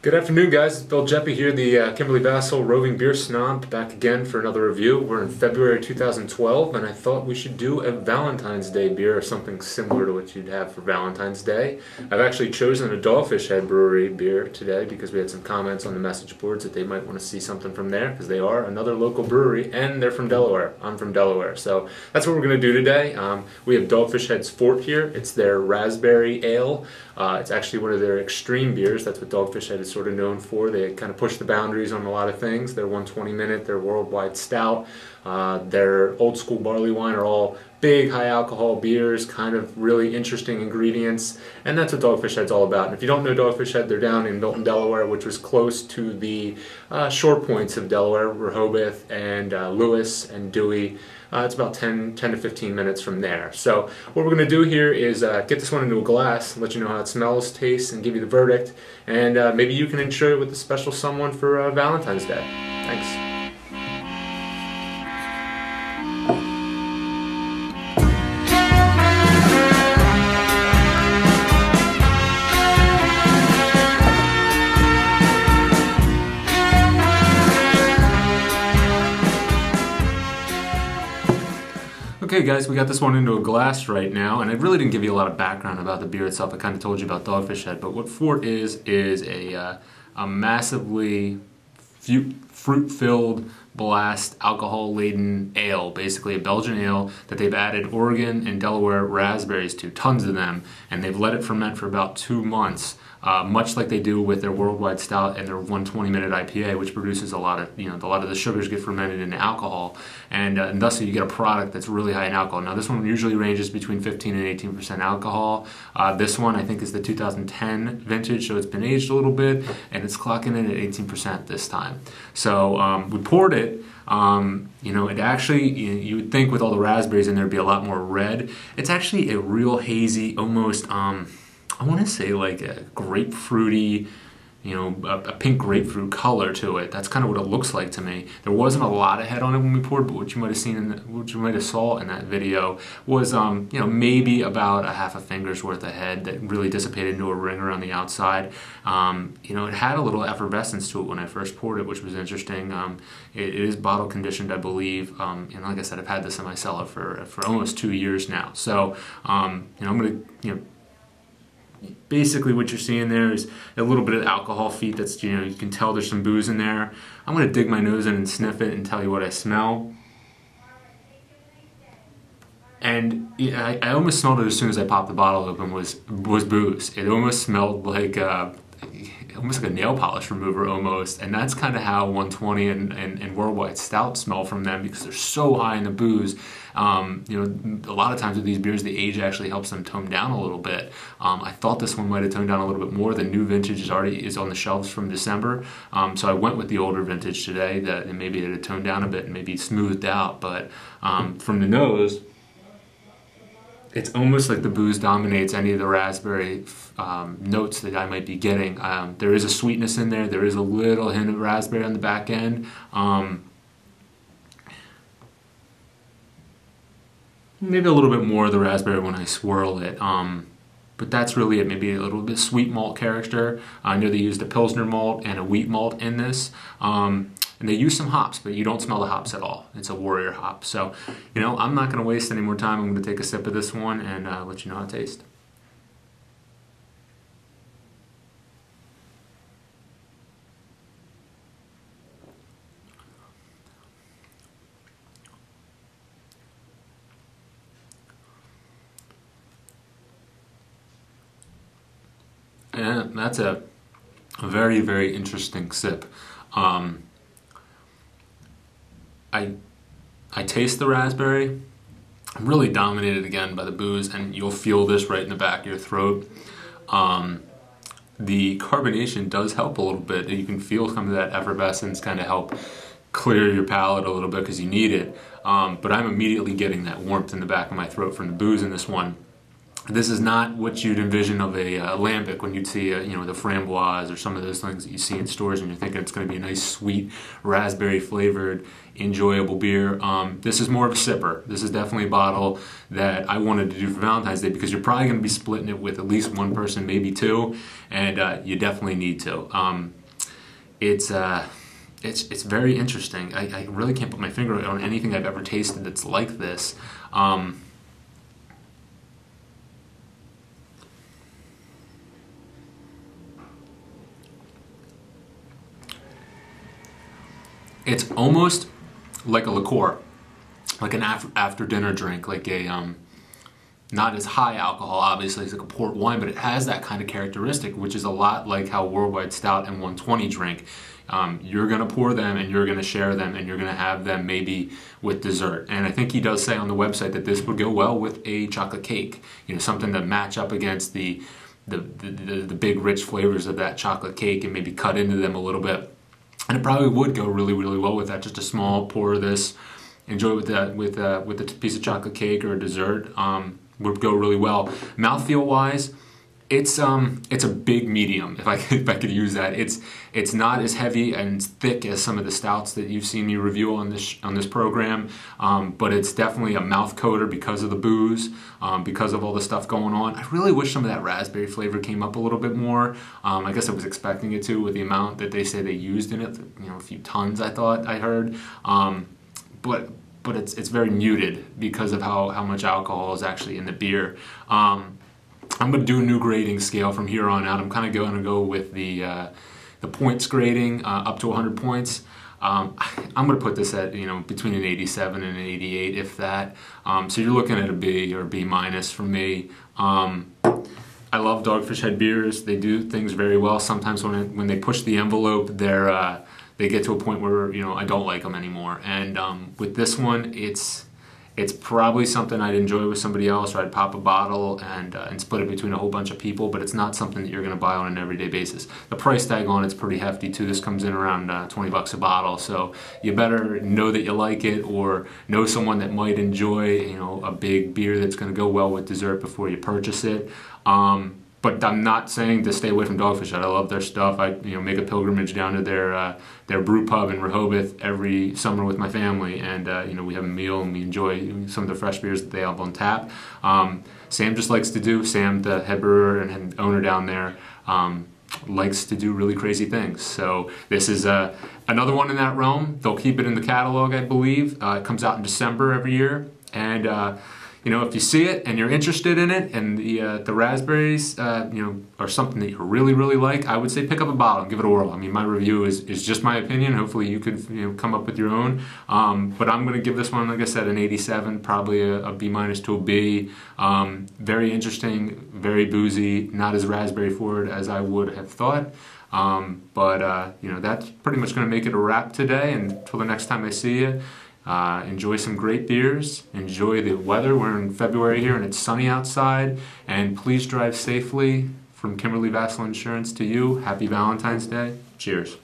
Good afternoon, guys. It's Bill Jeppe here, the Kimberley Vassal Roving Beer Snob, back again for another review. We're in February 2012, and I thought we should do a Valentine's Day beer or something similar to what you'd have for Valentine's Day. I've actually chosen a Dogfish Head Brewery beer today because we had some comments on the message boards that they might want to see something from there, because they are another local brewery, and they're from Delaware. I'm from Delaware, so that's what we're going to do today. We have Dogfish Head's Fort here. It's their raspberry ale. It's actually one of their extreme beers. That's what Dogfish Head is sort of known for. They kind of push the boundaries on a lot of things. Their 120-minute, their worldwide stout, their old school barley wine are all big, high alcohol beers, kind of really interesting ingredients, and that's what Dogfish Head's all about. And if you don't know Dogfish Head, they're down in Milton, Delaware, which was close to the shore points of Delaware, Rehoboth and Lewis and Dewey. It's about 10 to 15 minutes from there. So what we're going to do here is get this one into a glass, let you know how it smells, tastes, and give you the verdict. And maybe you can enjoy it with a special someone for Valentine's Day. Thanks. Okay guys, we got this one into a glass right now, and I really didn't give you a lot of background about the beer itself. I kind of told you about Dogfish Head, but what Fort is a massively fruit-filled, blast, alcohol-laden ale, basically a Belgian ale that they've added Oregon and Delaware raspberries to, tons of them, and they've let it ferment for about 2 months. Much like they do with their worldwide stout and their 120-minute IPA, which produces a lot of the sugars get fermented into alcohol, and thus you get a product that's really high in alcohol. Now this one usually ranges between 15 and 18% alcohol. This one I think is the 2010 vintage, so it's been aged a little bit, and it's clocking in at 18% this time. So we poured it. It actually, you would think with all the raspberries in there it'd be a lot more red. It's actually a real hazy, almost I want to say like a grapefruity, a pink grapefruit color to it. That's kind of what it looks like to me. There wasn't a lot of head on it when we poured, but what you might have seen, what you might have saw in that video was, maybe about a half a finger's worth of head that really dissipated into a ring around the outside. It had a little effervescence to it when I first poured it, which was interesting. It is bottle conditioned, I believe. Like I said, I've had this in my cellar for almost 2 years now. So, I'm going to, basically what you're seeing there is a little bit of alcohol feet that's, you can tell there's some booze in there. I'm going to dig my nose in and sniff it and tell you what I smell. And I almost smelled it as soon as I popped the bottle open was booze. It almost smelled like almost like a nail polish remover almost, and that's kind of how 120 and worldwide stout smell from them, because they're so high in the booze. A lot of times with these beers, the age actually helps them tone down a little bit. I thought this one might have toned down a little bit more. The new vintage is on the shelves from December, so I went with the older vintage today that maybe it had toned down a bit and maybe smoothed out. But from the nose, it's almost like the booze dominates any of the raspberry notes that I might be getting. There is a sweetness in there. There is a little hint of raspberry on the back end. Maybe a little bit more of the raspberry when I swirl it. But that's really it. Maybe a little bit sweet malt character. I know they used a Pilsner malt and a wheat malt in this. And they use some hops, but you don't smell the hops at all. It's a warrior hop. So, I'm not going to waste any more time. I'm going to take a sip of this one and let you know how it tastes. And that's a very, very interesting sip. I taste the raspberry. I'm really dominated again by the booze, and you'll feel this right in the back of your throat. The carbonation does help a little bit. You can feel some of that effervescence kind of help clear your palate a little bit because you need it. But I'm immediately getting that warmth in the back of my throat from the booze in this one. This is not what you'd envision of a lambic when you'd see the framboise or some of those things that you see in stores, and you're thinking it's going to be a nice, sweet, raspberry flavored, enjoyable beer. This is more of a sipper. This is definitely a bottle that I wanted to do for Valentine's Day because you're probably going to be splitting it with at least one person, maybe two, and you definitely need to. It's very interesting. I really can't put my finger on anything I've ever tasted that's like this. It's almost like a liqueur, like an after dinner drink, like a not as high alcohol, obviously, it's like a port wine, but it has that kind of characteristic, which is a lot like how Worldwide Stout and 120 drink. You're going to pour them and you're going to share them and you're going to have them maybe with dessert. And I think he does say on the website that this would go well with a chocolate cake, something to match up against the big rich flavors of that chocolate cake and maybe cut into them a little bit. And it probably would go really, really well with that. Just a small pour of this, enjoy it with a piece of chocolate cake or a dessert. Would go really well. Mouthfeel wise, it's a big medium, if I could use that. It's not as heavy and thick as some of the stouts that you've seen me review on this program, but it's definitely a mouth coater because of the booze, because of all the stuff going on. I really wish some of that raspberry flavor came up a little bit more. I guess I was expecting it to with the amount that they say they used in it. A few tons I thought I heard, but it's very muted because of how much alcohol is actually in the beer. I'm going to do a new grading scale from here on out. I'm kind of going to go with the points grading up to 100 points. I'm going to put this at between an 87 and an 88, if that. So you're looking at a B or a B minus from me. I love Dogfish Head beers. They do things very well. Sometimes when they push the envelope, they get to a point where I don't like them anymore. And with this one, it's probably something I'd enjoy with somebody else, or I'd pop a bottle and split it between a whole bunch of people, but it's not something that you're going to buy on an everyday basis. The price tag on it's pretty hefty too. This comes in around 20 bucks a bottle, so you better know that you like it or know someone that might enjoy a big beer that's going to go well with dessert before you purchase it. But I'm not saying to stay away from Dogfish Head. I love their stuff. I make a pilgrimage down to their brew pub in Rehoboth every summer with my family, and we have a meal and we enjoy some of the fresh beers that they have on tap. Sam just likes to do. Sam, the head brewer and owner down there, likes to do really crazy things. So this is another one in that realm. They'll keep it in the catalog, I believe. It comes out in December every year, and if you see it and you're interested in it, and the raspberries, are something that you really, really like, I would say pick up a bottle and give it a whirl. I mean, my review is just my opinion. Hopefully, you could come up with your own. But I'm going to give this one, like I said, an 87, probably a B minus to a B. Very interesting, very boozy, not as raspberry forward as I would have thought. But that's pretty much going to make it a wrap today. And until the next time I see you. Enjoy some great beers, enjoy the weather. We're in February here and it's sunny outside, and please drive safely. From Kimberley Vassal Insurance to you, happy Valentine's Day. Cheers.